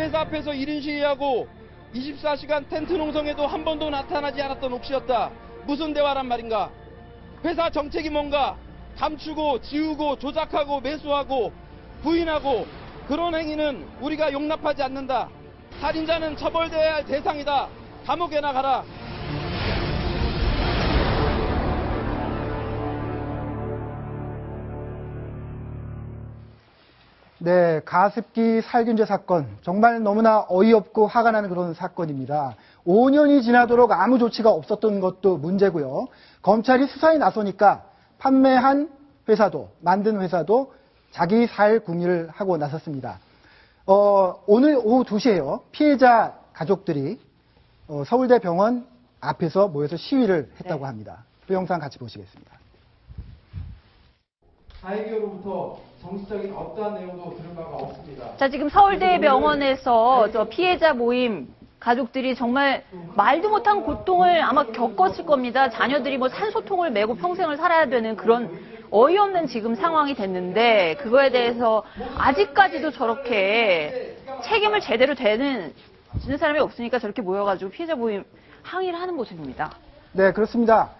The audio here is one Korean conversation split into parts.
회사 앞에서 1인 시위하고 24시간 텐트 농성에도 한 번도 나타나지 않았던 옥시였다. 무슨 대화란 말인가? 회사 정책이 뭔가? 감추고 지우고 조작하고 매수하고 부인하고 그런 행위는 우리가 용납하지 않는다. 살인자는 처벌돼야 할 대상이다. 감옥에 나가라. 네, 가습기 살균제 사건 정말 너무나 어이없고 화가 나는 그런 사건입니다. 5년이 지나도록 아무 조치가 없었던 것도 문제고요. 검찰이 수사에 나서니까 판매한 회사도 만든 회사도 자기 살 궁리를 하고 나섰습니다. 오늘 오후 2시에요. 피해자 가족들이 서울대 병원 앞에서 모여서 시위를 했다고 합니다. 그 영상 같이 보시겠습니다. 사회교로부터 정치적인 어떠한 내용도 들은 바가 없습니다. 자, 지금 서울대병원에서 저 피해자 모임 가족들이 정말 말도 못한 고통을 아마 겪었을 겁니다. 자녀들이 뭐 산소통을 메고 평생을 살아야 되는 그런 어이없는 지금 상황이 됐는데 그거에 대해서 아직까지도 저렇게 책임을 제대로 지는 사람이 없으니까 저렇게 모여가지고 피해자 모임 항의를 하는 모습입니다. 네, 그렇습니다.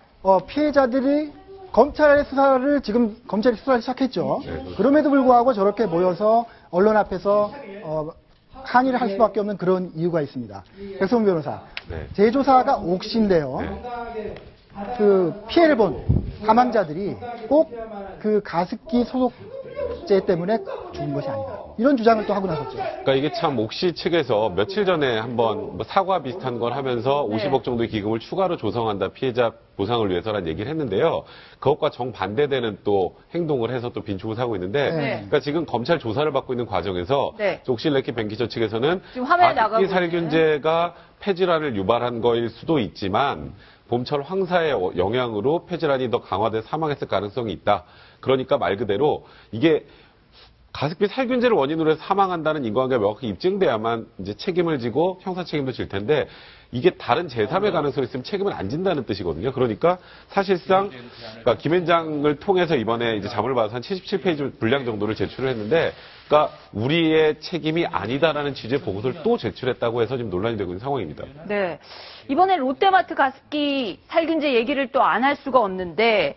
피해자들이 검찰의 수사를 지금 검찰이 수사를 시작했죠. 그럼에도 불구하고 저렇게 모여서 언론 앞에서 항의를 할 수밖에 없는 그런 이유가 있습니다. 백성훈 변호사, 제조사가 옥시인데요. 그 피해를 본 사망자들이 꼭 그 가습기 소독제 때문에 죽은 것이 아니다. 이런 주장을 또 하고 나섰죠. 그러니까 이게 참 옥시 측에서 며칠 전에 한번 뭐 사과 비슷한 걸 하면서 50억 정도의 기금을 추가로 조성한다 피해자 보상을 위해서라는 얘기를 했는데요. 그것과 정반대되는 또 행동을 해서 또 빈축을 사고 있는데 그러니까 지금 검찰 조사를 받고 있는 과정에서 옥시레키 뱅키저 측에서는 가습기 살균제가 폐질환을 유발한 거일 수도 있지만 봄철 황사의 영향으로 폐질환이 더 강화돼 사망했을 가능성이 있다. 그러니까 말 그대로 이게 가습기 살균제를 원인으로 해서 사망한다는 인과관계가 명확히 입증돼야만 이제 책임을 지고 형사 책임도 질 텐데 이게 다른 제3의 가능성이 있으면 책임을 안 진다는 뜻이거든요. 그러니까 사실상 그러니까 김앤장을 통해서 이번에 이제 자문을 받아서 한 77페이지 분량 정도를 제출을 했는데 그러니까 우리의 책임이 아니다라는 취지의 보고서를 또 제출했다고 해서 지금 논란이 되고 있는 상황입니다. 네. 이번에 롯데마트 가습기 살균제 얘기를 또 안 할 수가 없는데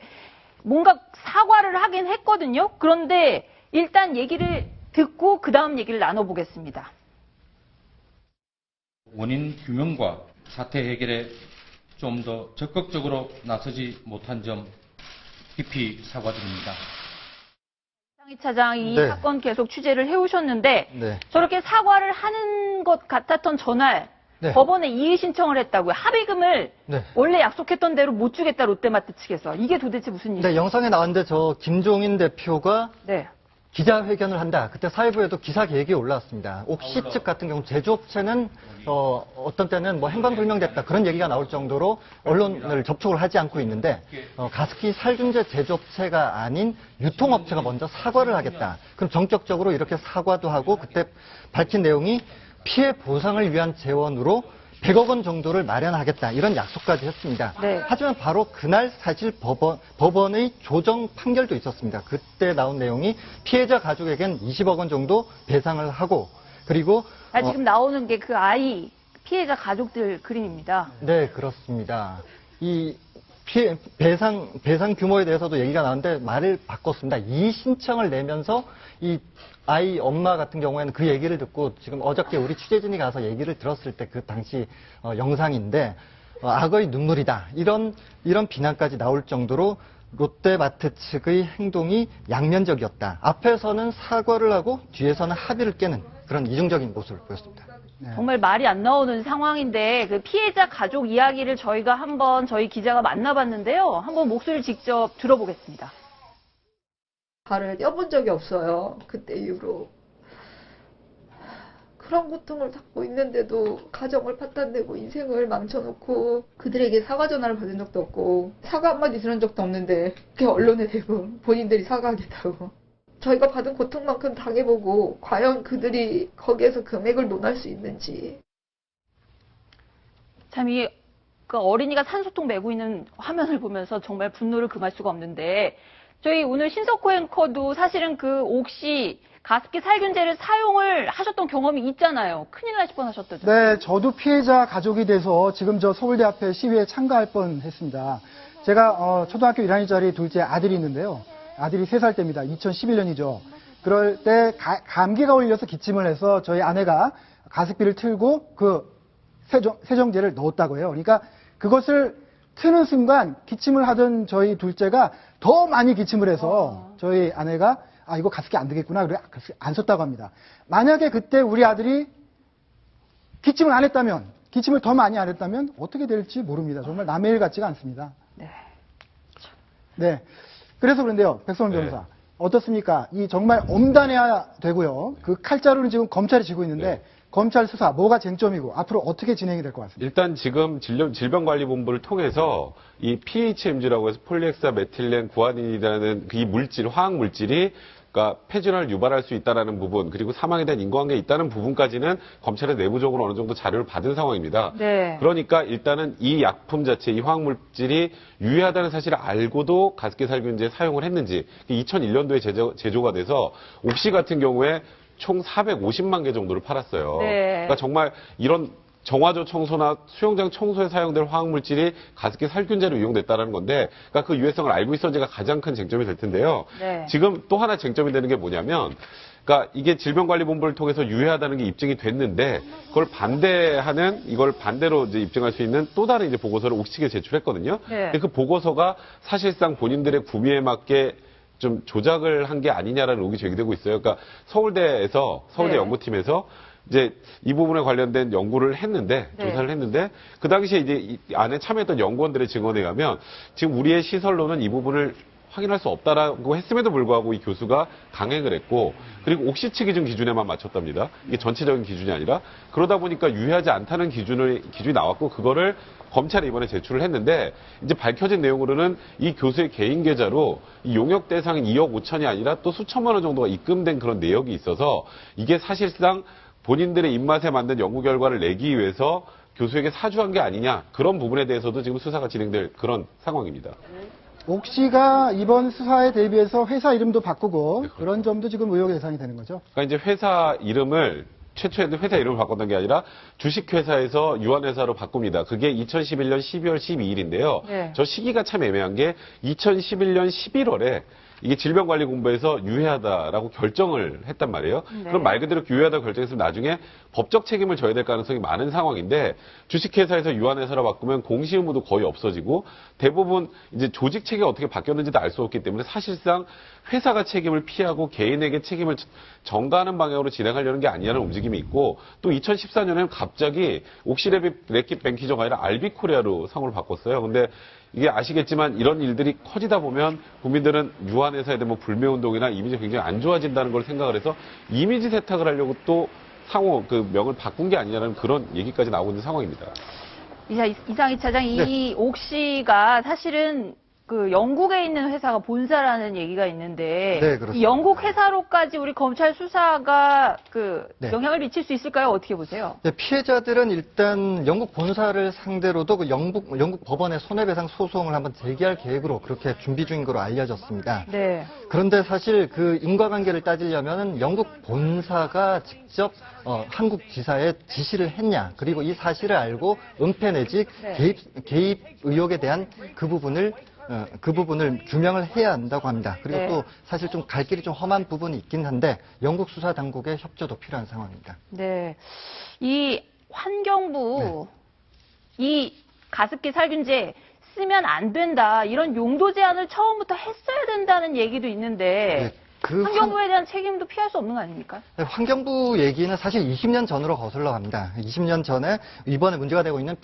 뭔가 사과를 하긴 했거든요. 그런데 일단 얘기를 듣고 그 다음 얘기를 나눠보겠습니다. 원인 규명과 사태 해결에 좀 더 적극적으로 나서지 못한 점 깊이 사과드립니다. 장희 차장이 이 사건 계속 취재를 해오셨는데 저렇게 사과를 하는 것 같았던 전날 법원에 이의 신청을 했다고요. 합의금을 원래 약속했던 대로 못 주겠다 롯데마트 측에서. 이게 도대체 무슨 일이죠? 네, 영상에 나왔는데 저 김종인 대표가 기자회견을 한다. 그때 사회부에도 기사 계획이 올라왔습니다. 옥시 측 같은 경우 제조업체는 어떤 때는 뭐 행방불명됐다 그런 얘기가 나올 정도로 언론을 접촉을 하지 않고 있는데 가습기 살균제 제조업체가 아닌 유통업체가 먼저 사과를 하겠다. 그럼 정격적으로 이렇게 사과도 하고 그때 밝힌 내용이 피해 보상을 위한 재원으로 100억 원 정도를 마련하겠다 이런 약속까지 했습니다. 하지만 바로 그날 사실 법원의 조정 판결도 있었습니다. 그때 나온 내용이 피해자 가족에겐 20억 원 정도 배상을 하고 그리고 지금 나오는 게 그 아이 피해자 가족들 그림입니다. 네, 그렇습니다. 이 배상 규모에 대해서도 얘기가 나왔는데 말을 바꿨습니다. 이의 신청을 내면서 이 아이 엄마 같은 경우에는 그 얘기를 듣고 지금 어저께 우리 취재진이 가서 얘기를 들었을 때 그 당시 영상인데 악의 눈물이다 이런 비난까지 나올 정도로 롯데마트 측의 행동이 양면적이었다. 앞에서는 사과를 하고 뒤에서는 합의를 깨는 그런 이중적인 모습을 보였습니다. 정말 말이 안 나오는 상황인데 그 피해자 가족 이야기를 저희가 한번 저희 기자가 만나봤는데요. 한번 목소리를 직접 들어보겠습니다. 발을 떼어본 적이 없어요. 그때 이후로. 그런 고통을 받고 있는데도 가정을 파탄내고 인생을 망쳐놓고 그들에게 사과 전화를 받은 적도 없고 사과 한마디 들은 적도 없는데 그게 언론에 대고 본인들이 사과하겠다고. 저희가 받은 고통만큼 당해보고 과연 그들이 거기에서 금액을 논할 수 있는지. 참 그 어린이가 산소통 메고 있는 화면을 보면서 정말 분노를 금할 수가 없는데 저희 오늘 신석호 앵커도 사실은 그 옥시 가습기 살균제를 사용을 하셨던 경험이 있잖아요. 큰일 나실 뻔하셨다죠. 네, 저도 피해자 가족이 돼서 지금 저 서울대 앞에 시위에 참가할 뻔했습니다. 제가 초등학교 1학년짜리 둘째 아들이 있는데요. 아들이 3살 때입니다. 2011년이죠. 그럴 때 감기가 걸려서 기침을 해서 저희 아내가 가습기를 틀고 그 세정제를 넣었다고 해요. 그러니까 그것을 트는 순간 기침을 하던 저희 둘째가 더 많이 기침을 해서 저희 아내가 이거 가습기 안 되겠구나. 그래 안 썼다고 합니다. 만약에 그때 우리 아들이 기침을 안 했다면, 기침을 더 많이 안 했다면 어떻게 될지 모릅니다. 정말 남의 일 같지가 않습니다. 네. 그래서 그런데요, 백성원 변호사. 어떻습니까? 이 정말 엄단해야 되고요. 그 칼자루는 지금 검찰이 쥐고 있는데 검찰 수사 뭐가 쟁점이고 앞으로 어떻게 진행이 될 것 같습니다. 일단 지금 질병관리본부를 통해서 이 PHMG라고 해서 폴리엑사메틸렌 구아닌이라는 이 물질, 화학 물질이 그러니까 폐질환을 유발할 수 있다는 부분, 그리고 사망에 대한 인과관계가 있다는 부분까지는 검찰의 내부적으로 어느 정도 자료를 받은 상황입니다. 네. 그러니까 일단은 이 약품 자체, 이 화학 물질이 유해하다는 사실을 알고도 가습기 살균제에 사용을 했는지, 2001년도에 제조가 돼서 옥시 같은 경우에 총 450만 개 정도를 팔았어요. 네. 그러니까 정말 이런 정화조 청소나 수영장 청소에 사용될 화학물질이 가습기 살균제로 이용됐다는 건데, 그러니까 그 유해성을 알고 있었는지가 가장 큰 쟁점이 될 텐데요. 네. 지금 또 하나 쟁점이 되는 게 뭐냐면, 그러니까 이게 질병관리본부를 통해서 유해하다는 게 입증이 됐는데, 그걸 반대하는, 이걸 반대로 이제 입증할 수 있는 또 다른 이제 보고서를 옥시 측에 제출했거든요. 네. 근데 그 보고서가 사실상 본인들의 구미에 맞게 좀 조작을 한 게 아니냐라는 의혹이 제기되고 있어요. 그러니까 서울대 네. 연구팀에서 이제 이 부분에 관련된 연구를 했는데, 조사를 했는데, 그 당시에 이제 이 안에 참여했던 연구원들의 증언에 의하면 지금 우리의 시설로는 이 부분을 확인할 수 없다라고 했음에도 불구하고 이 교수가 강행을 했고, 그리고 옥시 측이 준 기준에만 맞췄답니다. 이게 전체적인 기준이 아니라. 그러다 보니까 유해하지 않다는 기준이 나왔고, 그거를 검찰에 이번에 제출을 했는데, 이제 밝혀진 내용으로는 이 교수의 개인 계좌로 이 용역 대상인 2억 5천이 아니라 또 수천만 원 정도가 입금된 그런 내역이 있어서, 이게 사실상 본인들의 입맛에 맞는 연구 결과를 내기 위해서 교수에게 사주한 게 아니냐, 그런 부분에 대해서도 지금 수사가 진행될 그런 상황입니다. 옥시가 이번 수사에 대비해서 회사 이름도 바꾸고 네, 그렇죠. 그런 점도 지금 의혹의 대상이 되는 거죠. 그러니까 이제 회사 이름을 최초에는 회사 이름을 바꿨던 게 아니라 주식회사에서 유한회사로 바꿉니다. 그게 2011년 12월 12일인데요. 네. 저 시기가 참 애매한 게 2011년 11월에 이게 질병관리본부에서 유해하다라고 결정을 했단 말이에요. 네. 그럼 말 그대로 유해하다고 결정했으면 나중에 법적 책임을 져야 될 가능성이 많은 상황인데, 주식회사에서 유한회사로 바꾸면 공시 의무도 거의 없어지고, 대부분 이제 조직 체계가 어떻게 바뀌었는지도 알 수 없기 때문에 사실상 회사가 책임을 피하고 개인에게 책임을 전가하는 방향으로 진행하려는 게 아니냐는 움직임이 있고, 또 2014년에는 갑자기 옥시랩킷 뱅키저가 아니라 알비코리아로 상호를 바꿨어요. 근데 이게 아시겠지만 이런 일들이 커지다 보면 국민들은 유한회사에 대한 불매운동이나 이미지 굉장히 안 좋아진다는 걸 생각을 해서 이미지 세탁을 하려고 또 상호 그 명을 바꾼 게 아니냐는 그런 얘기까지 나오고 있는 상황입니다. 이상희 차장, 이 옥시가 사실은 그 영국에 있는 회사가 본사라는 얘기가 있는데, 네, 그렇습니다. 이 영국 회사로까지 우리 검찰 수사가 네. 영향을 미칠 수 있을까요? 어떻게 보세요? 네, 피해자들은 일단 영국 본사를 상대로도 그 영국 법원에 손해배상 소송을 한번 제기할 계획으로 그렇게 준비 중인 걸로 알려졌습니다. 네. 그런데 사실 그 인과관계를 따지려면 영국 본사가 직접 한국 지사에 지시를 했냐, 그리고 이 사실을 알고 은폐 내지 개입 의혹에 대한 그 부분을 규명을 해야 한다고 합니다. 그리고 네. 또 사실 좀 갈 길이 좀 험한 부분이 있긴 한데 영국 수사 당국의 협조도 필요한 상황입니다. 네. 이 환경부, 이 가습기 살균제 쓰면 안 된다, 이런 용도 제한을 처음부터 했어야 된다는 얘기도 있는데, 환경부에 대한 책임도 피할 수 없는 거 아닙니까? 네, 환경부 얘기는 사실 20년 전으로 거슬러 갑니다. 20년 전에 이번에 문제가 되고 있는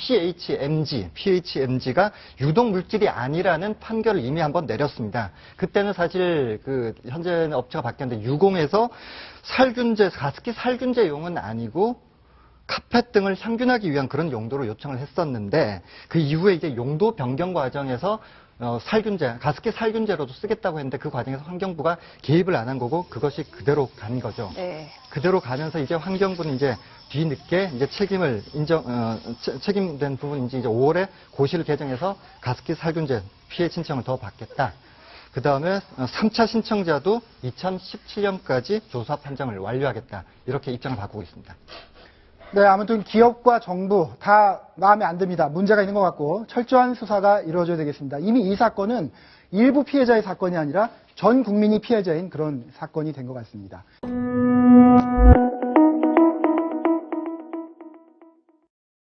PHMG가 유독 물질이 아니라는 판결을 이미 한번 내렸습니다. 그때는 사실 그 현재 업체가 바뀌었는데 유공에서 가습기 살균제용은 아니고 카펫 등을 향균하기 위한 그런 용도로 요청을 했었는데, 그 이후에 이제 용도 변경 과정에서 가습기 살균제로도 쓰겠다고 했는데 그 과정에서 환경부가 개입을 안 한 거고 그것이 그대로 간 거죠. 네. 그대로 가면서 이제 환경부는 이제 뒤늦게 이제 책임된 부분인지 이제 5월에 고시를 개정해서 가습기 살균제 피해 신청을 더 받겠다. 그 다음에 3차 신청자도 2017년까지 조사 판정을 완료하겠다. 이렇게 입장을 바꾸고 있습니다. 네, 아무튼 기업과 정부 다 마음에 안 듭니다. 문제가 있는 것 같고 철저한 수사가 이루어져야 되겠습니다. 이미 이 사건은 일부 피해자의 사건이 아니라 전 국민이 피해자인 그런 사건이 된 것 같습니다.